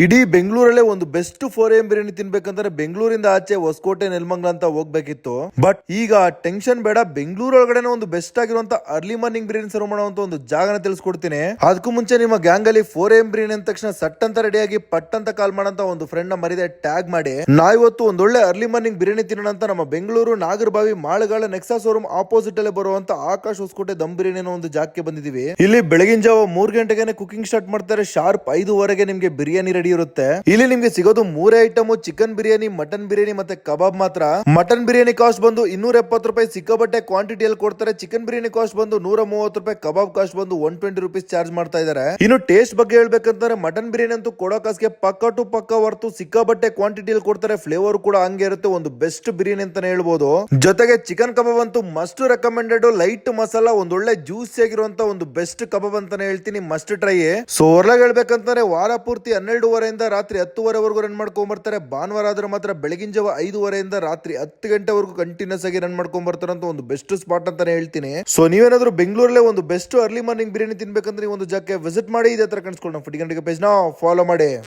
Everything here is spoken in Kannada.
ಇಡೀ ಬೆಂಗಳೂರಲ್ಲೇ ಒಂದು ಬೆಸ್ಟ್ 4 AM ಬಿರಿಯಾನಿ ತಿನ್ಬೇಕಂದ್ರೆ ಬೆಂಗಳೂರಿಂದ ಆಚೆ ಹೊಸಕೋಟೆ ನೆಲಮಂಗಲ ಅಂತ ಹೋಗ್ಬೇಕಿತ್ತು. ಬಟ್ ಈಗ ಟೆನ್ಷನ್ ಬೇಡ, ಬೆಂಗಳೂರೊಳಗಡೆ ಒಂದು ಬೆಸ್ಟ್ ಆಗಿರುವಂತ ಅರ್ಲಿ ಮಾರ್ನಿಂಗ್ ಬಿರಿಯಾನಿ ಸರ್ವ್ ಮಾಡುವಂತ ಒಂದು ಜಾಗನ ತಿಳಿಸ್ಕೊಡ್ತೀನಿ. ಅದಕ್ಕೂ ಮುಂಚೆ ನಿಮ್ಮ ಗ್ಯಾಂಗ್ ಅಲ್ಲಿ 4 AM ಬಿರಿಯಾನಿ ಅಂದ ತಕ್ಷಣ ಸಟ್ ಅಂತ ರೆಡಿ ಆಗಿ ಪಟ್ ಅಂತ ಕಾಲ್ ಮಾಡಂತ ಒಂದು ಫ್ರೆಂಡ್ ನ ಮರಿದೆ ಟ್ಯಾಗ್ ಮಾಡಿ. ನಾವಿವತ್ತು ಒಂದೊಳ್ಳೆ ಅರ್ಲಿ ಮಾರ್ನಿಂಗ್ ಬಿರಿಯಾನಿ ತಿನ್ನೋಣ ಅಂತ ನಮ್ಮ ಬೆಂಗಳೂರು ನಾಗರಬಾವಿ ಮಾಳಗಾಳ ನೆಕ್ಸಾ ಶೋರೂಮ್ ಆಪೋಸಿಟ್ ಅಲ್ಲೇ ಬರುವಂತ ಆಕಾಶ್ ಹೊಸಕೋಟೆ ದಮ್ ಬಿರಿಯಾನಿ ಅನ್ನೋ ಒಂದು ಜಾಗಕ್ಕೆ ಬಂದಿದೀವಿ. ಇಲ್ಲಿ ಬೆಳಗಿನ ಜಾವ 3 ಗಂಟೆಗೆ ಕುಕಿಂಗ್ ಸ್ಟಾರ್ಟ್ ಮಾಡ್ತಾರೆ. ಶಾರ್ಪ್ 5 ನಿಮ್ಗೆ ಬಿರಿಯಾನಿ ರೆಡಿ ಇರುತ್ತೆ. ಇಲ್ಲಿ ನಿಮ್ಗೆ ಸಿಗೋದು 3 item: chicken biryani, mutton biryani ಮತ್ತೆ ಕಬಾಬ್ ಮಾತ್ರ. ಮಟನ್ ಬಿರಿಯಾನಿ ಕಾಸ್ಟ್ ಬಂದು 270 ರೂಪಾಯಿ, ಸಿಕ್ಕಾಬಟ್ಟೆ ಕ್ವಾಂಟಿಟಿಯಲ್ಲಿ ಕೊಡ್ತಾರೆ. ಚಿಕನ್ ಬಿರಿಯಾನಿ ಕಾಸ್ಟ್ ಬಂದು 130 ರೂಪಾಯಿ, ಕಬಾಬ್ ಕಾಸ್ಟ್ ಬಂದು 120 ರೂಪೀಸ್ ಚಾರ್ಜ್ ಮಾಡ್ತಾ ಇದಾರೆ. ಇನ್ನು ಟೇಸ್ಟ್ ಬಗ್ಗೆ ಹೇಳ್ಬೇಕಂದ್ರೆ ಮಟನ್ ಬಿರಿಯಾನಿ ಅಂತೂ ಕೊಡೋ ಕಾಸ್ಗೆ ಪಕ್ಕ ಟು ಪಕ್ಕ ವರ್ತು, ಸಿಕ್ಕಾಬಟ್ಟೆ ಕ್ವಾಂಟಿಟಿಯಲ್ಲಿ ಕೊಡ್ತಾರೆ. ಫ್ಲೇವರ್ ಕೂಡ ಹಂಗೆ ಇರುತ್ತೆ. ಒಂದು ಬೆಸ್ಟ್ ಬಿರಿಯಾನಿ ಅಂತಾನೆ ಹೇಳ್ಬೋದು. ಜೊತೆಗೆ ಚಿಕನ್ ಕಬಾಬ್ ಅಂತೂ ಮಸ್ಟ್ ರೆಕಮೆಂಡೆಡ್. ಲೈಟ್ ಮಸಾಲಾ, ಒಂದೊಳ್ಳೆ ಜ್ಯೂಸಿ ಆಗಿರುವಂತ ಒಂದು ಬೆಸ್ಟ್ ಕಬಾಬ್ ಅಂತಾನೆ ಹೇಳ್ತೀನಿ. Must try. ಸೊ ಹೊರಗೆ ಹೇಳ್ಬೇಕಂತಂದ್ರೆ ವಾರ ಪೂರ್ತಿ 12:30 ರಾತ್ರಿ 10:00 ರನ್ ಮಾಡ್ಕೊಂಡ್ ಬರ್ತಾರೆ. ಭಾನುವಾರ ಆದ್ರೆ ಮಾತ್ರ ಬೆಳಗಿನ ಜಾವ 5:30 ರಾತ್ರಿ 10 ಗಂಟೆವರೆಗೂ ಕಂಟಿನ್ಯೂಸ್ ಆಗಿ ರನ್ ಮಾಡ್ಕೊಂಡ್ ಬರ್ತಾರೆ ಅಂತ ಒಂದು ಬೆಸ್ಟ್ ಸ್ಪಾಟ್ ಅಂತಾನೆ ಹೇಳ್ತೀನಿ. ಸೊ ನೀವೇನಾದ್ರೂ ಬೆಂಗಳೂರಲ್ಲೇ ಒಂದು ಬೆಸ್ಟ್ ಅರ್ಲಿ ಮಾರ್ನಿಂಗ್ ಬಿರಿಯಾನಿ ತಿನ್ಬೇಕಂದ್ರೆ ಈ ಒಂದು ಜಾಗಕ್ಕೆ ವಿಸಿಟ್ ಮಾಡಿ. ಇದೇ ತರ ಕಾಣಿಸ್ಕೊಂಡು ನಮ್ಮ ಫುಡ್ ಗಂಟೆಗೆ ಪೇಜ್ ನ ಫಾಲೋ ಮಾಡಿ.